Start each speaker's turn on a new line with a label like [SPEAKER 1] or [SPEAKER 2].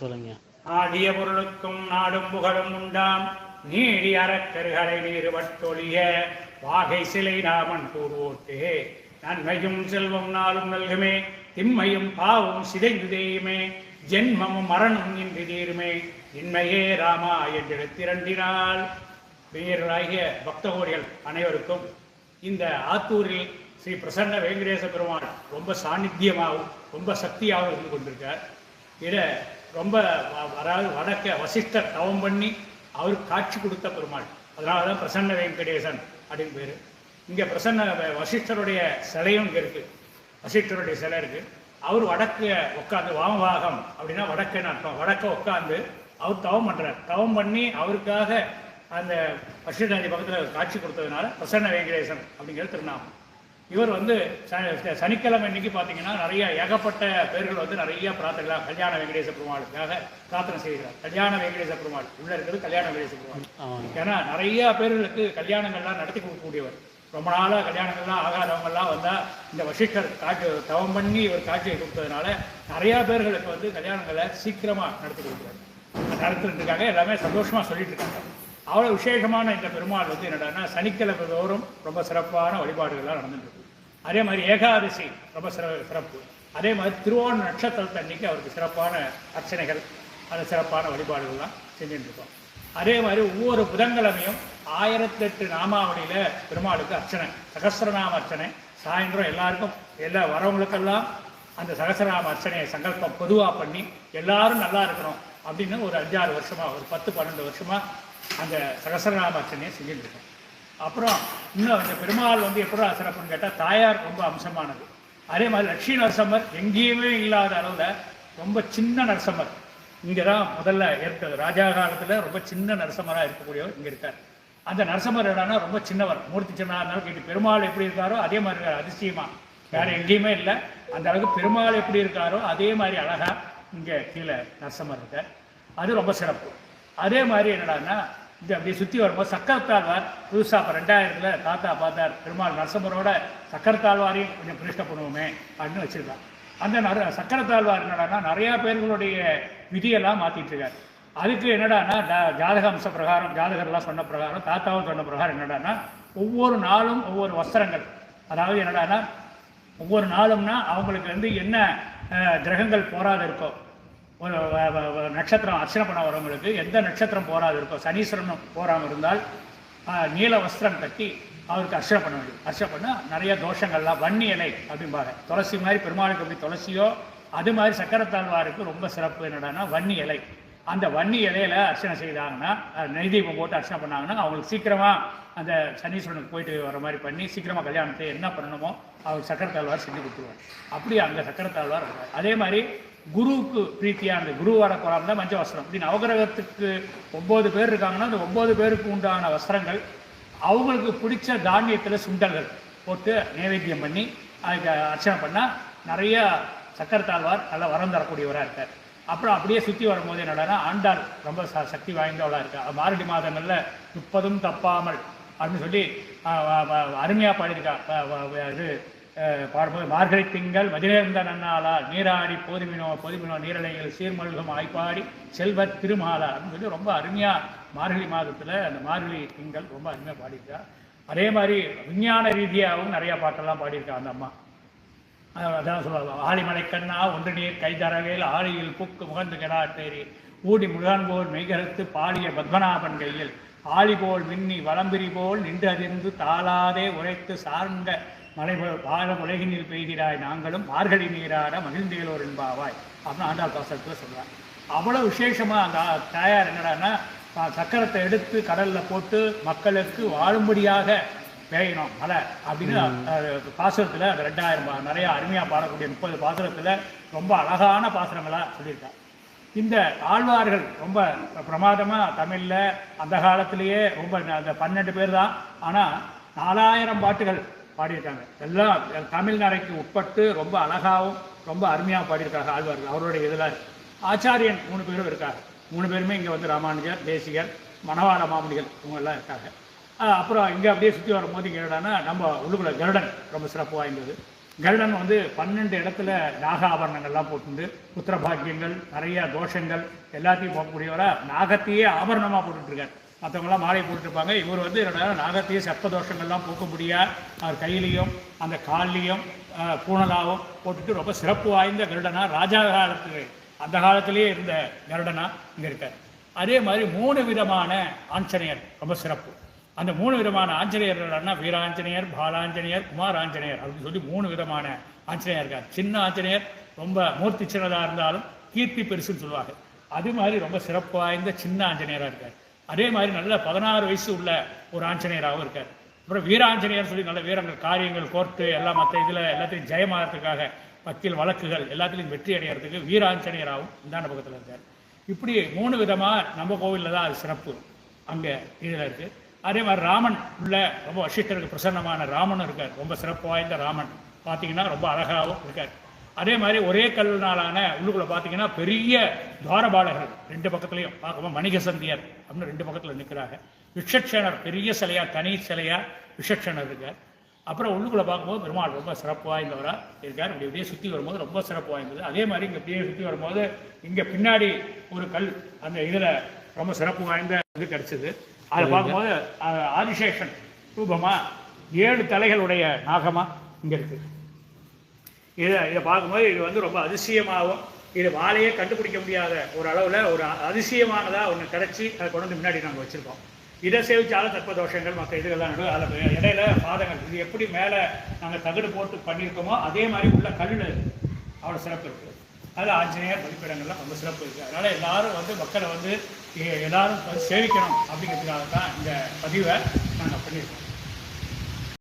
[SPEAKER 1] சொல்லுங்க.
[SPEAKER 2] ஆடிய பொருளுக்கும் நாடும் புகழும் உண்டாம் நீடி அறக்கருகளை நீருவட்டொழிய வாகை சிலை நாமன் கூறுவோட்டே நன்மையும் செல்வம் நாளும் நல்குமே திம்மையும் பாவம் சிதைந்து தேயுமே ஜென்மமும் மரணம் இன்றி தீருமே இன்மையே ராமா என்று திரண்டினால். பெயர்களாகிய பக்த கோடிகள் அனைவருக்கும் இந்த ஆத்தூரில் ஸ்ரீ பிரசன்ன வெங்கடேச பெருமாள் ரொம்ப சாநித்தியமாகவும் ரொம்ப சக்தியாகவும் இருந்து கொண்டிருக்கார். இதை ரொம்ப அதாவது வடக்க வசிஷ்டர் தவம் பண்ணி அவருக்கு காட்சி கொடுத்த பெருமாள், அதனால தான் பிரசன்ன வெங்கடேசன் அப்படின்னு பேர். இங்கே பிரசன்ன வசிஷ்டருடைய சிலையும் இங்கே இருக்குது, வசிஷ்டருடைய சிலை இருக்குது. அவர் வடக்கு உட்காந்து வாமபாகம் அப்படின்னா வடக்குன்னு அர்த்தம், வடக்க உட்காந்து அவர் தவம் பண்ணுறார். தவம் பண்ணி அவருக்காக அந்த வசிஷ்ட நதி பக்கத்தில் காட்சி கொடுத்ததுனால பிரசன்ன வெங்கடேசன் அப்படிங்கிற திருநாமம். இவர் சனிக்கிழமை இன்னைக்கு பார்த்தீங்கன்னா நிறைய ஏகப்பட்ட பேர்கள் நிறைய பிரார்த்தனைலாம் கல்யாண வெங்கடேச பெருமாளுக்காக பிரார்த்தனை செய்கிறார். கல்யாண வெங்கடேச பெருமாள் உள்ள இருக்கிறது கல்யாண வெங்கடேச பெருமாள். ஏன்னா நிறைய பேர்களுக்கு கல்யாணங்கள்லாம் நடத்தி கொடுக்கக்கூடியவர். ரொம்ப நாளாக கல்யாணங்கள்லாம் ஆகாதவங்கெல்லாம் வந்தால் இந்த வசிஷ்டர் காட்சி தவம் பண்ணி இவர் காட்சியை கொடுத்ததுனால நிறையா பேர்களுக்கு கல்யாணங்களை சீக்கிரமாக நடத்தி கொடுக்குறாரு. நடத்துறதுக்காக எல்லாமே சந்தோஷமாக சொல்லிட்டு இருக்காங்க. அவ்வளோ விசேஷமான இந்த பெருமாள் என்னடான்னா சனிக்கிழமை தோறும் ரொம்ப சிறப்பான வழிபாடுகள்லாம் நடந்துட்டு இருக்கு. அதே மாதிரி ஏகாதசி ரொம்ப சிறப்பு. அதே மாதிரி திருவோண நட்சத்திரத்தை அன்னைக்கு அவருக்கு சிறப்பான அர்ச்சனைகள், அந்த சிறப்பான வழிபாடுகள்லாம் செஞ்சுட்டு இருக்கோம். அதே மாதிரி ஒவ்வொரு புதன்கிழமையும் 1008 நாமாவளியில் பெருமாளுக்கு அர்ச்சனை, சகஸ்ரநாம அர்ச்சனை. சாயந்தரம் எல்லாருக்கும் எல்லா வரவங்களுக்கெல்லாம் அந்த சகஸ்ரநாம அர்ச்சனையை சங்கல்பம் பொதுவாக பண்ணி எல்லாரும் நல்லா இருக்கணும் அப்படின்னு ஒரு 5-6 வருஷமாக, ஒரு 10-12 வருஷமாக அந்த சகஸ்ரநாம அர்ச்சனையை செஞ்சுட்டு இருக்கோம். அப்புறம் இன்னும் இந்த பெருமாள் எப்படி சிறப்புன்னு கேட்டால் தாயார் ரொம்ப அம்சமானது. அதே மாதிரி லட்சுமி நரசம்மர் எங்கேயுமே இல்லாத அளவில் ரொம்ப சின்ன நரசம்மர் இங்கே தான் முதல்ல இருக்கிறது. ராஜா காலத்தில் ரொம்ப சின்ன நரசம்மராக இருக்கக்கூடியவர் இங்கே இருக்கார். அந்த நரசம்மர் என்னன்னா ரொம்ப சின்னவர், மூர்த்தி சின்னதாக இருந்தாலும் கேட்டு பெருமாள் எப்படி இருக்காரோ அதே மாதிரி இருக்கார். அதிசயமாக வேறு எங்கேயுமே இல்லை. அந்த அளவுக்கு பெருமாள் எப்படி இருக்காரோ அதே மாதிரி அழகாக இங்கே கீழே நரசம்மர் இருக்கார். அது ரொம்ப சிறப்பு. அதே மாதிரி என்னடான்னா இந்த அப்படி சுற்றி வரும்போது சக்கரத்தாழ்வார் புதுசாக இப்போ 2000 தாத்தா பார்த்தார் பெருமாள் நரசம்மரோட சக்கரத்தாழ்வாரையும் கொஞ்சம் பிரதிஷ்டை பண்ணுவோமே அப்படின்னு வச்சுருக்கார். அந்த சக்கரத்தாழ்வார் என்னடான்னா நிறையா பேர்களுடைய விதியெல்லாம் மாற்றிட்டு இருக்கார். அதுக்கு என்னடான்னா ஜாதக அம்ச பிரகாரம், ஜாதகர்லாம் சொன்ன பிரகாரம், தாத்தாவும் சொன்ன பிரகாரம் என்னடான்னா ஒவ்வொரு நாளும் ஒவ்வொரு வஸ்திரங்கள், அதாவது என்னடான்னா ஒவ்வொரு நாளும்னா அவங்களுக்கு என்ன கிரகங்கள் போராது இருக்கோ, ஒரு நட்சத்திரம் அர்ச்சனை பண்ண வரவங்களுக்கு எந்த நட்சத்திரம் போராது இருக்கோ, சனீஸ்வரன் போகாமல் இருந்தால் நீல வஸ்திரம் கட்டி அவருக்கு அர்ச்சனை பண்ண வேண்டும். அர்ச்சனை பண்ணால் நிறைய தோஷங்கள்லாம் வன்னி இலை அப்படிம்பாங்க. துளசி மாதிரி பெருமாளுக்கு எப்படி துளசியோ அது மாதிரி சக்கரத்தாழ்வாருக்கு ரொம்ப சிறப்பு என்னடான்னா வன்னி இலை. அந்த வன்னி இலையில அர்ச்சனை செய்தாங்கன்னா, நெய்தீபம் போட்டு அர்ச்சனை பண்ணாங்கன்னா அவங்களுக்கு சீக்கிரமாக அந்த சனீஸ்வரனுக்கு போயிட்டு வர மாதிரி பண்ணி சீக்கிரமாக கல்யாணத்தை என்ன பண்ணணுமோ அவர் சக்கரத்தாழ்வார் செஞ்சு கொடுத்துருவார். அப்படி அங்கே சக்கரத்தாழ்வார் இருக்கார். அதே மாதிரி குருவுக்கு பிரீத்தியானது, குருவார குரான் தான் மஞ்சள் வஸ்திரம். இப்படி நவகிரகத்துக்கு 9 பேர் இருக்காங்கன்னா அந்த 9 பேருக்கு உண்டான வஸ்திரங்கள், அவங்களுக்கு பிடிச்ச தானியத்தில் சுண்டல்கள் போட்டு நைவேத்தியம் பண்ணி அதுக்கு அர்ச்சனை பண்ணால் நிறைய சக்கரத்தாழ்வார் நல்லா வரம் தரக்கூடியவராக இருக்கார். அப்புறம் அப்படியே சுற்றி வரும்போது என்னடான்னா ஆண்டாள் ரொம்ப சக்தி வாய்ந்தவளாக இருக்கா. மார்கழி மாதங்களில் 30 தப்பாமல் அப்படின்னு சொல்லி அருமையாக பாடியிருக்கா. இது பாடும்போது மார்கழி திங்கள் மதிலேர்ந்த நன்னாளால் நீராடி பொதுமினோ நீரலைகள் சீர்மல்கம் ஆய்ப்பாடி செல்வத் திருமாலா அப்படின்னு சொல்லி ரொம்ப அருமையாக மார்கழி மாதத்தில் அந்த மார்கழி திங்கள் ரொம்ப அருமையாக பாடியிருக்கா. அதே மாதிரி விஞ்ஞான ரீதியாகவும் நிறையா பாட்டெல்லாம் பாடியிருக்கா அந்த அம்மா. அதான் சொல்லுவாங்க, ஆழிமலை கண்ணா ஒன்று நீர் கைதரவேல் ஆழியில் பூக்கு முகந்து கெடாட்டேரி ஊடி முகான்போல் மெய்கருத்து பாடிய பத்மநாபன் கையில் ஆழி போல் மின்னி வளம்பிரி போல் நின்று அதிர்ந்து தாளாதே உரைத்து சார்ந்த மலை பாலம் உலகினில் பெய்கிறாய் நாங்களும் மார்கழி நீராட மகிழ்ந்தேலோர் என்பாவாய் அப்படின்னு ஆண்டாள் பாசத்தில் சொல்கிறார். அவ்வளோ விசேஷமாக அந்த தாயார் என்னடான்னா சக்கரத்தை எடுத்து கடலில் போட்டு மக்களுக்கு வாழும்படியாக பேயணும் மலை அப்படின்னு பாசுரத்தில் அந்த 2000 நிறையா அருமையாக பாடக்கூடிய 30 பாசுரத்தில் ரொம்ப அழகான பாசுரங்களாக சொல்லியிருக்காங்க. இந்த ஆழ்வார்கள் ரொம்ப பிரமாதமாக தமிழில் அந்த காலத்திலேயே ரொம்ப அந்த 12 பேர் தான், ஆனால் 4000 பாட்டுகள் பாடியிருக்காங்க. எல்லாம் தமிழ் நடைக்கு உட்பட்டு ரொம்ப அழகாகவும் ரொம்ப அருமையாக பாடியிருக்காங்க ஆழ்வார்கள். அவருடைய இதில் ஆச்சாரியன் 3 பேரும் இருக்காங்க. 3 பேருமே இங்கே ராமானுஜர், தேசிகர், மணவாள மாமுனிகள் இவங்கெல்லாம் இருக்காங்க. அப்புறம் இங்கே அப்படியே சுற்றி வரும்போது இங்கே என்னடான்னா நம்ம உள்ளுக்குள்ள கருடன் ரொம்ப சிறப்பு வாய்ந்தது. கருடன் வந்து 12 இடத்துல நாக ஆபரணங்கள்லாம் போட்டு புத்திர பாக்கியங்கள் நிறைய தோஷங்கள் எல்லாத்தையும் போகக்கூடியவரா நாகத்தையே ஆபரணமாக போட்டுட்ருக்கார். மற்றவங்களாம் மாலை போட்டுருப்பாங்க. இவர் வந்து என்னோட நாகத்தையே சர்ப்ப தோஷங்கள்லாம் போக்க முடியாது. அவர் கையிலையும் அந்த கால்லையும் பூனலாகவும் போட்டுட்டு ரொம்ப சிறப்பு வாய்ந்த கருடனா ராஜா காலத்து அந்த காலத்திலேயே இருந்த கருடனா இங்கே இருக்கார். அதே மாதிரி 3 விதமான ஆஞ்சநேயர் ரொம்ப சிறப்பு. அந்த 3 விதமான ஆஞ்சநேயர்கள்னா வீராஞ்சநேயர், பாலாஞ்சநேயர், குமாராஞ்சநேயர் அப்படின்னு சொல்லி 3 விதமான ஆஞ்சநேயர் இருக்கார். சின்ன ஆஞ்சநேயர் ரொம்ப மூர்த்தி சின்னதாக இருந்தாலும் கீர்த்தி பெருசுன்னு சொல்லுவாங்க. அது மாதிரி ரொம்ப சிறப்பு வாய்ந்த சின்ன ஆஞ்சநேயராக இருக்கார். அதே மாதிரி நல்ல 16 வயசு உள்ள ஒரு ஆஞ்சநேயராகவும் இருக்கார். அப்புறம் வீராஞ்சநேயர் சொல்லி நல்ல வீரங்கள் காரியங்கள் கோர்ட்டு எல்லாம் மற்ற இதில் எல்லாத்தையும் ஜெயமாகறதுக்காக வக்கீல் வழக்குகள் எல்லாத்துலேயும் வெற்றி அடைகிறதுக்கு வீராஞ்சநேயராகவும் இந்தாண்ட பக்கத்தில் இருக்கார். இப்படி 3 விதமாக நம்ம கோவிலில் தான் அது சிறப்பு அங்கே இதில் இருக்குது. அதே மாதிரி ராமன் உள்ள ரொம்ப வசிஷ்டருக்கு பிரசன்னமான ராமனும் இருக்கார். ரொம்ப சிறப்பு வாய்ந்த ராமன் பார்த்தீங்கன்னா ரொம்ப அழகாகவும் இருக்கார். அதே மாதிரி ஒரே கல்லுனாலான உள்ளுக்குள்ளே பார்த்தீங்கன்னா பெரிய துவாரபாலகர்கள் 2 பக்கத்துலையும் பார்க்கும்போது மணிகசந்தியர் அப்படின்னு 2 பக்கத்தில் நிற்கிறாங்க. விசக்ஷணர் பெரிய சிலையாக தனி சிலையாக விசக்ஷணர் இருக்கார். அப்புறம் உள்ளுக்குள்ளே பார்க்கும்போது பெருமாள் ரொம்ப சிறப்பு வாய்ந்தவராக இருக்கார். இப்படி இப்படியே சுற்றி வரும்போது ரொம்ப சிறப்பு வாய்ந்தது. அதே மாதிரி இங்கே இப்படியே சுற்றி வரும்போது இங்கே பின்னாடி ஒரு கல் அந்த இதில் ரொம்ப சிறப்பு வாய்ந்த இது கிடச்சிது. அதை பார்க்கும்போது ஆதிசேஷன் ரூபமாக 7 தலைகளுடைய நாகமாக இங்கே இருக்குது. இதை பார்க்கும்போது இது வந்து ரொம்ப அதிசயமாகவும் இது வாழையே கண்டுபிடிக்க முடியாத ஒரு அளவில் ஒரு அதிசயமானதாக ஒன்று கிடச்சி அதை கொண்டு வந்து முன்னாடி நாங்கள் வச்சுருக்கோம். இதை சேவிச்சாலும் தர்ப்பதோஷங்கள் மற்ற இதுகள்லாம் நடுவு அதில் இடையில பாதங்கள் இது எப்படி மேலே நாங்கள் தகடு போட்டு பண்ணியிருக்கோமோ அதே மாதிரி உள்ள கல்லில் அவ்வளோ சிறப்பு இருக்குது. அதில் ஆஞ்சநேயர் வழிபடங்கள்லாம் ரொம்ப சிறப்பு இருக்குது. அதனால் எல்லோரும் வந்து மக்களை வந்து எல்லோரும் சேவிக்கணும் அப்படிங்கிறதுக்காக தான் இந்த பதிவை நாங்கள் பண்ணியிருக்கோம்.